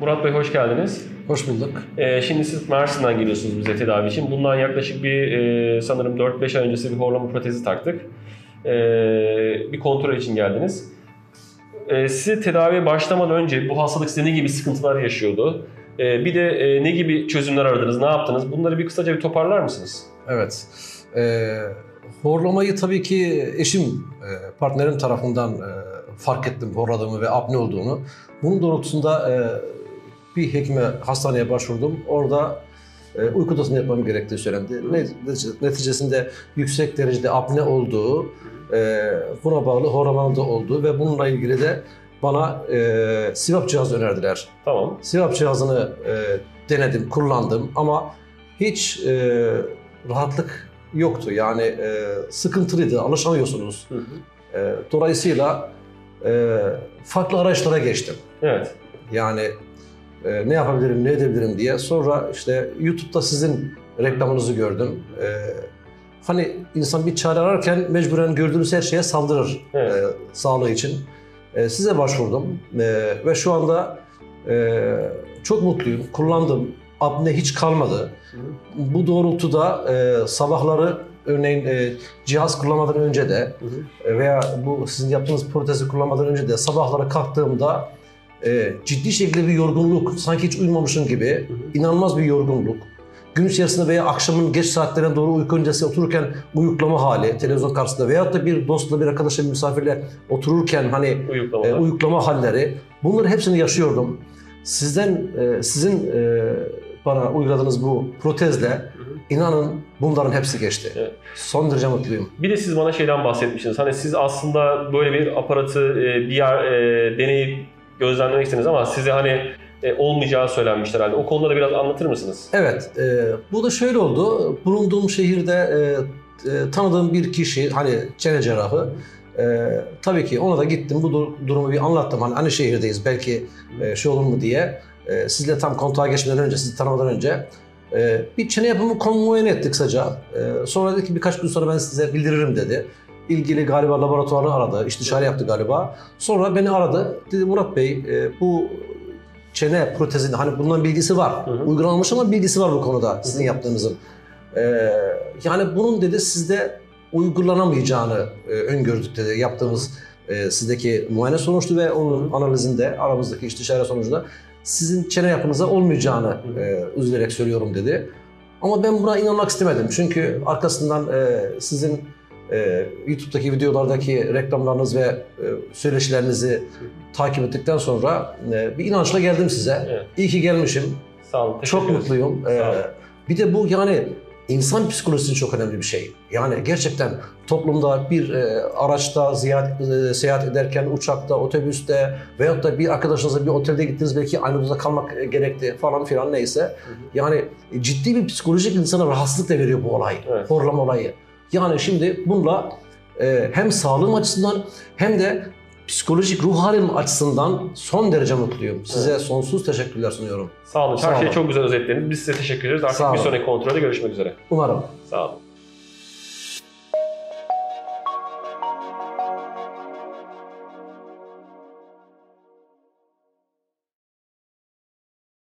Murat Bey hoş geldiniz. Hoş bulduk. Şimdi siz Mersin'den geliyorsunuz bize tedavi için. Bundan yaklaşık sanırım 4-5 ay öncesi bir horlama protezi taktık. Bir kontrol için geldiniz. Sizi tedaviye başlamadan önce bu hastalık size ne gibi sıkıntılar yaşıyordu? Bir de ne gibi çözümler aradınız, ne yaptınız? Bunları kısaca bir toparlar mısınız? Evet. Horlamayı tabii ki eşim, partnerim tarafından fark ettim horladığımı ve apne olduğunu. Bunun doğrultusunda bir hekime, hastaneye başvurdum. Orada uyku odasında yapmam gerektiği söylendi. Neticesinde yüksek derecede apne olduğu, buna bağlı horlamanın da olduğu ve bununla ilgili de bana CPAP cihazı önerdiler. Tamam. CPAP cihazını denedim, kullandım ama hiç rahatlık yoktu. Yani sıkıntılıydı, alışamıyorsunuz. Hı hı. Dolayısıyla farklı araçlara geçtim. Evet. Yani ne yapabilirim, ne edebilirim diye. Sonra işte YouTube'da sizin reklamınızı gördüm. Hani insan bir çare ararken mecburen gördüğünüz her şeye saldırır, Evet. Sağlığı için. Size başvurdum ve şu anda çok mutluyum. Kullandım. Apne hiç kalmadı. Hı hı. Bu doğrultuda sabahları örneğin cihaz kullanmadan önce de veya bu sizin yaptığınız protezi kullanmadan önce de sabahları kalktığımda ciddi şekilde bir yorgunluk, sanki hiç uyumamışım gibi, inanılmaz bir yorgunluk. Gün içerisinde veya akşamın geç saatlerine doğru uyku öncesi otururken uyuklama hali televizyon karşısında veyahut da bir dostla, bir arkadaşla, bir misafirle otururken hani uyuklama halleri, bunları hepsini yaşıyordum. Sizin bana uyguladığınız bu protezle inanın bunların hepsi geçti. Evet. Son derece mutluyum. Bir de siz bana şeyden bahsetmiştiniz. Hani siz aslında böyle bir aparatı bir yer deneyip gözlemlemek istediniz ama size hani olmayacağı söylenmiştir herhalde. O konuda da biraz anlatır mısınız? Evet, bu da şöyle oldu. Bulunduğum şehirde tanıdığım bir kişi, hani çene cerrahı, tabii ki ona da gittim, bu durumu bir anlattım. Hani aynı şehirdeyiz, belki şey olur mu diye. Sizle tam kontağa geçmeden önce, sizi tanımadan önce bir çene yapımı muayene ettik kısaca. Sonra dedi ki birkaç gün sonra ben size bildiririm dedi. İlgili galiba laboratuvarını aradı, istişare yaptı galiba. Sonra beni aradı, dedi Murat Bey bu çene protezinde hani bundan bilgisi var. Uygulanmış ama bilgisi var bu konuda sizin yaptığınızın. Yani bunun dedi sizde uygulanamayacağını öngördük dedi. Yaptığımız sizdeki muayene sonuçtu ve onun analizinde aramızdaki istişare sonucunda sizin çene yapınıza olmayacağını üzülerek söylüyorum dedi. Ama ben buna inanmak istemedim. Çünkü arkasından sizin YouTube'daki videolardaki reklamlarınız ve söyleşilerinizi takip ettikten sonra bir inançla geldim size. Evet. İyi ki gelmişim. Sağ olun. Çok mutluyum. Bir de bu yani insan psikolojisi çok önemli bir şey. Yani gerçekten toplumda bir araçta seyahat ederken, uçakta, otobüste veyahut da bir arkadaşınızla bir otelde gittiniz, belki aynı odada kalmak gerekti falan filan neyse. Yani ciddi bir psikolojik insana rahatsızlık da veriyor bu olay, evet. Horlama olayı. Yani şimdi bununla hem sağlığım açısından hem de psikolojik ruh halim açısından son derece mutluyum. Size sonsuz teşekkürler sunuyorum. Sağ olun. Her şeyi çok güzel özetlediniz. Biz size teşekkür ederiz. Artık bir sonraki kontrolde görüşmek üzere. Umarım. Sağ olun.